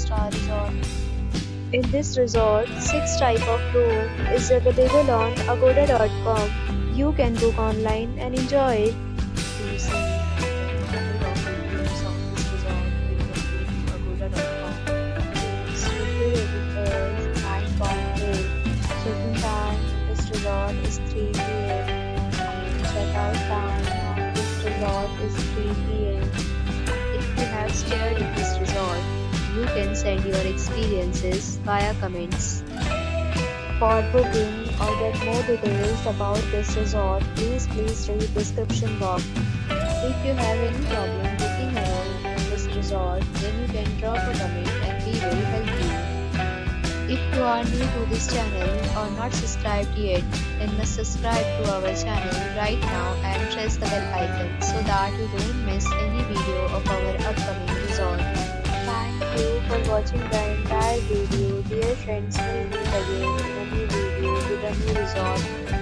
5-star resort. In this resort, 6 type of room is available on agoda.com. You can book online and enjoy it. To see a couple of reviews of this resort, you can go to agoda.com. Its review rating is 9.8. Check-in time in this resort is 3 p.m. and check-out time of this resort is 3 p.m. If you have stayed in this resort, you can send your experiences via comments. For booking or get more details about this resort, please read description box. If you have any problem booking a room in this resort, then you can drop a comment and we will help you. If you are new to this channel or not subscribed yet, then must subscribe to our channel right now and press the bell icon so that you don't miss any video of our upcoming resort. Thank you for watching the entire video. Dear friends, we'll meet again in a new video with a new resort.